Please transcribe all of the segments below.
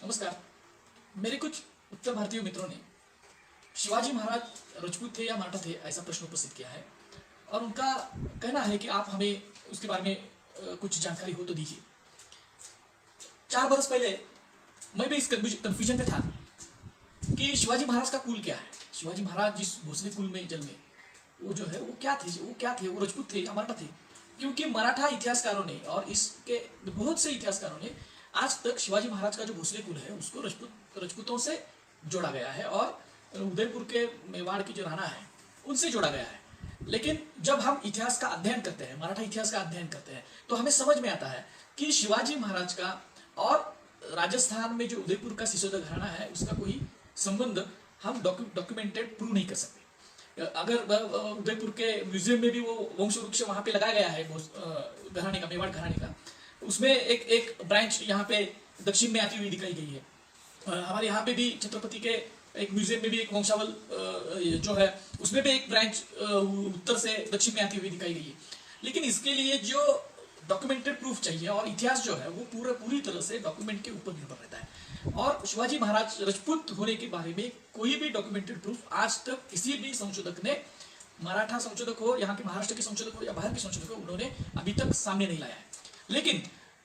नमस्कार। मेरे कुछ उत्तर भारतीय मित्रों ने शिवाजी महाराज राजपूत थे या मराठा थे ऐसा प्रश्न उपस्थित किया है और उनका कहना है कि आप हमें उसके बारे में कुछ जानकारी हो तो दीजिए। 4 बरस पहले मैं भी इस कंफ्यूजन में था कि शिवाजी महाराज का कुल क्या है। शिवाजी महाराज जिस भोसले कुल में जन्मे वो जो है वो क्या थे वो राजपूत थे या मराठा थे। क्योंकि मराठा इतिहासकारों ने और इसके बहुत से इतिहासकारों ने आज तक शिवाजी महाराज का जो भोसले कुल है उसको राजपूतों से जोड़ा गया है और उदयपुर के मेवाड़ की जो राणा है उनसे जोड़ा गया है। लेकिन जब हम इतिहास का अध्ययन करते हैं, मराठा इतिहास का अध्ययन करते हैं, तो हमें समझ में आता है कि शिवाजी महाराज का और राजस्थान में जो उदयपुर का सिसोदा घराना है उसका कोई संबंध हम डॉक्यूमेंटेड प्रूव नहीं कर सकते। अगर उदयपुर के म्यूजियम में भी वो वंश वृक्ष वहां पे लगाया गया है घराने का, मेवाड़ घराने का, उसमें एक ब्रांच यहाँ पे दक्षिण में आती हुई दिखाई गई है। हमारे यहाँ पे भी छत्रपति के एक म्यूजियम में भी एक वंशावल जो है उसमें भी एक ब्रांच उत्तर से दक्षिण में आती हुई दिखाई गई है। लेकिन इसके लिए जो डॉक्यूमेंटेड प्रूफ चाहिए और इतिहास जो है वो पूरी तरह से डॉक्यूमेंट के ऊपर निर्भर रहता है। और शिवाजी महाराज राजपूत होने के बारे में कोई भी डॉक्यूमेंटेड प्रूफ आज तक किसी भी संशोधक ने, मराठा संशोधक हो, यहाँ के महाराष्ट्र के संशोधक हो या बाहर के संशोधक हो, उन्होंने अभी तक सामने नहीं लाया है। लेकिन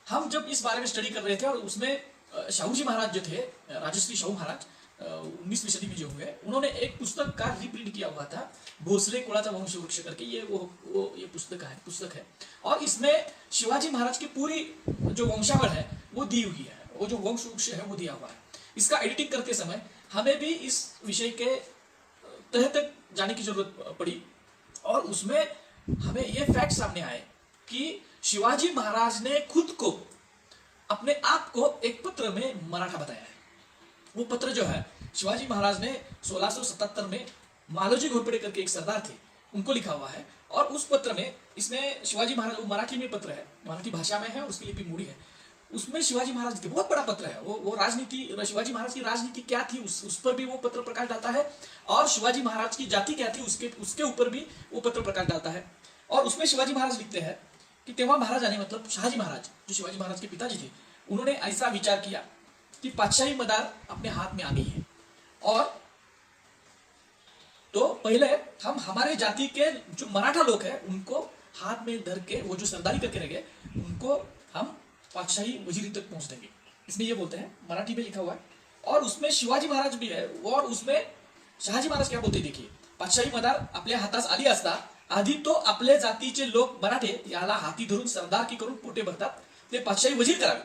हम जब इस बारे में स्टडी कर रहे थे और उसमें शाहू जी महाराज जो थे, राजश्री शाहू महाराज 19वीं सदी में जो हुए, उन्होंने एक पुस्तक का रीप्रिंट किया हुआ था, भोसले कुलाचा वंश वृक्ष करके। ये पुस्तक है और इसमें शिवाजी महाराज की पूरी जो वंशावल है वो दी हुई है, वो जो वंश वृक्ष है वो दिया हुआ है। इसका एडिटिंग करते समय हमें भी इस विषय के तह तक जाने की जरूरत पड़ी और उसमें हमें ये फैक्ट सामने आए कि शिवाजी महाराज ने खुद को, अपने आप को एक पत्र में मराठा बताया है। वो पत्र जो है शिवाजी महाराज ने 1677 में मालोजी घोरपड़े करके एक सरदार थे, उनको लिखा हुआ है। और उस पत्र में, इसमें शिवाजी महाराज, वो मराठी में पत्र है, मराठी भाषा में है और उसकी लिपि मूडी है। उसमें शिवाजी महाराज के बहुत बड़ा पत्र है। वो राजनीति, शिवाजी महाराज की राजनीति क्या थी उस पर भी वो पत्र प्रकाश डालता है और शिवाजी महाराज की जाति क्या थी उसके ऊपर भी वो पत्र प्रकाश डालता है। और उसमें शिवाजी महाराज लिखते हैं कि तेवा महाराजाने, मतलब शाहजी महाराज जो शिवाजी महाराज के पिताजी थे, उन्होंने ऐसा विचार किया कि पातशाही मदार अपने हाथ में आ गई है और तो पहले हम हमारे जाति के जो मराठा लोग हैं उनको हाथ में धर के, वो जो सरदारी करके रह गए, उनको हम पातशाही वजीरी तक पहुंच देंगे। इसमें ये बोलते हैं, मराठी में लिखा हुआ है। और उसमें शिवाजी महाराज भी है और उसमें शहाजी महाराज क्या बोलते देखिए, पातशाही मदार आपल्या हातास आली असता आधी तो आपल्या जातीचे लोक मराठे याला हाती धरून सरदार की करून पोटे भरतात, ते पातशाही वजीर करावे,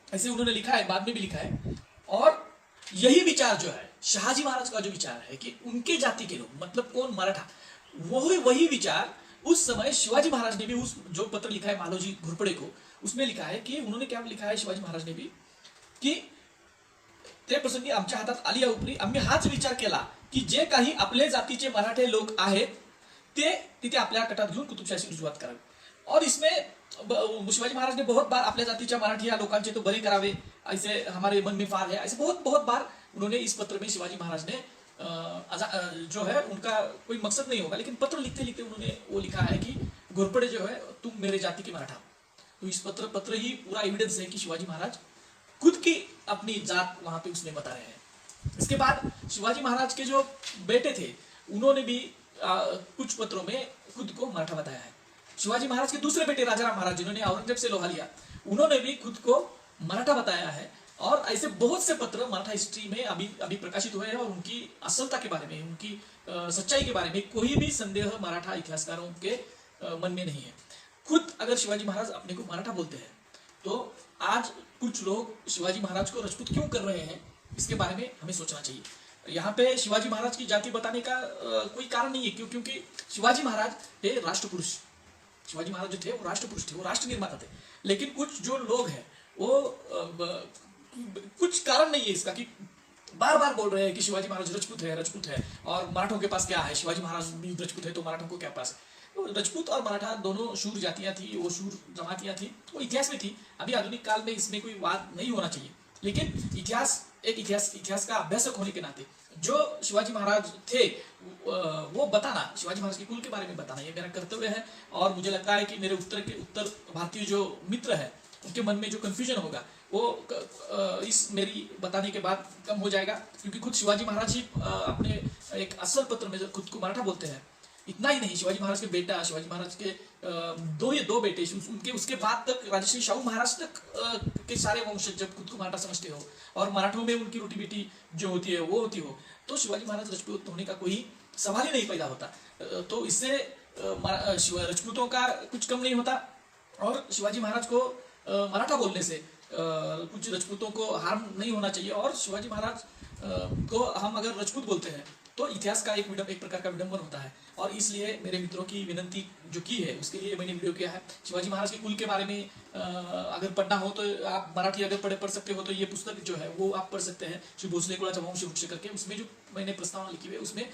ऐसे उन्होंने लिखा है, बाद में भी लिखा है। और यही विचार जो है शहाजी महाराज का, जो विचार है कि उनके जाति के लोग, मतलब कौन, मराठा, वही विचार उस समय शिवाजी महाराज ने भी, उस जो पत्र लिखा है मालोजी घोरपड़े को, उसमें लिखा है कि उन्होंने क्या लिखा है शिवाजी महाराज ने भी की ते प्रसंगी आमच्या हातात आली उपरी आम्ही हाच विचार केला की जे काही आपले जातीचे मराठे लोक आहेत ते तिथे आपल्या कटात घेऊन कुतुबशाही रुजवात करावी। और इसमें शिवाजी महाराज ने बहुत बार अपने जाति मराठी या लोकांचे तो बरे करावे, ऐसे हमारे मन में फार है, ऐसे बहुत बार उन्होंने इस पत्र में शिवाजी महाराज ने जो है, उनका कोई मकसद नहीं होगा, लेकिन पत्र लिखते लिखते उन्होंने वो लिखा है कि घोरपड़े जो है तुम मेरे जाति के मराठा। तो इस पत्र ही पूरा एविडेंस है कि शिवाजी महाराज खुद की अपनी जात वहां पे उसमें बता रहे हैं। इसके बाद शिवाजी महाराज के जो बेटे थे उन्होंने भी कुछ पत्रों में खुद को मराठा बताया है। शिवाजी महाराज के दूसरे बेटे राजाराम महाराज, जिन्होंने औरंगजेब से लोहा लिया, उन्होंने भी खुद को मराठा बताया है। और ऐसे बहुत से पत्र मराठा हिस्ट्री में अभी प्रकाशित हुए हैं और उनकी असलता के बारे में, उनकी सच्चाई के बारे में कोई भी संदेह मराठा इतिहासकारों के मन में नहीं है। खुद अगर शिवाजी महाराज अपने को मराठा बोलते हैं तो आज कुछ लोग शिवाजी महाराज को राजपूत क्यों कर रहे हैं, इसके बारे में हमें सोचना चाहिए। यहाँ पे शिवाजी महाराज की जाति बताने का कोई कारण नहीं है, क्योंकि शिवाजी महाराज थे राष्ट्रपुरुष। शिवाजी महाराज जो थे वो राष्ट्रपुरुष थे, वो राष्ट्र निर्माता थे। लेकिन कुछ जो लोग हैं वो कुछ कारण नहीं है इसका कि बार बार बोल रहे हैं कि शिवाजी महाराज राजपूत है और मराठों के पास क्या है, शिवाजी महाराज भी राजपूत है तो मराठों को क्या पास है। तो राजपूत और मराठा दोनों शूर जातियां थी, वो शूर जमातियां थी, वो इतिहास में थी। अभी आधुनिक काल में इसमें कोई बात नहीं होना चाहिए, लेकिन इतिहास का अभ्यासक होने के नाते जो शिवाजी महाराज थे वो बताना, शिवाजी महाराज के कुल के बारे में बताना, ये मेरा कर्तव्य है। और मुझे लगता है कि मेरे उत्तर भारतीय जो मित्र है उनके मन में जो कंफ्यूजन होगा वो इस मेरी बताने के बाद कम हो जाएगा, क्योंकि खुद शिवाजी महाराज ही अपने एक असल पत्र में खुद को मराठा बोलते हैं। इतना ही नहीं, शिवाजी महाराज के बेटा, शिवाजी महाराज के दो बेटे, उनके उसके बाद तक राजश्री शाहू महाराज तक के सारे वंशज जब खुद को मराठा समझते हो और मराठों में उनकी रोटी बेटी जो होती है वो होती हो, तो शिवाजी महाराज राजपूत होने का कोई सवाल ही नहीं पैदा होता। तो इससे राजपूतों का कुछ कम नहीं होता, और शिवाजी महाराज को मराठा बोलने से कुछ राजपूतों को हार्म नहीं होना चाहिए। और शिवाजी महाराज को हम अगर राजपूत बोलते हैं तो इतिहास का एक प्रकार का विडंबन होता है। और इसलिए मेरे मित्रों की विनंती जो की है उसके लिए मैंने वीडियो किया है। शिवाजी महाराज के कुल के बारे में अगर पढ़ना हो तो आप मराठी अगर पढ़ सकते हो तो ये पुस्तक जो है वो आप पढ़ सकते हैं, श्री भोसले कुळाचा वंश वृक्ष करके। उसमें जो मैंने प्रस्तावना लिखी हुई है उसमें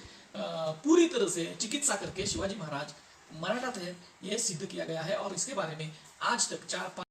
पूरी तरह से चिकित्सा करके शिवाजी महाराज मराठा थे ये सिद्ध किया गया है। और इसके बारे में आज तक 4-5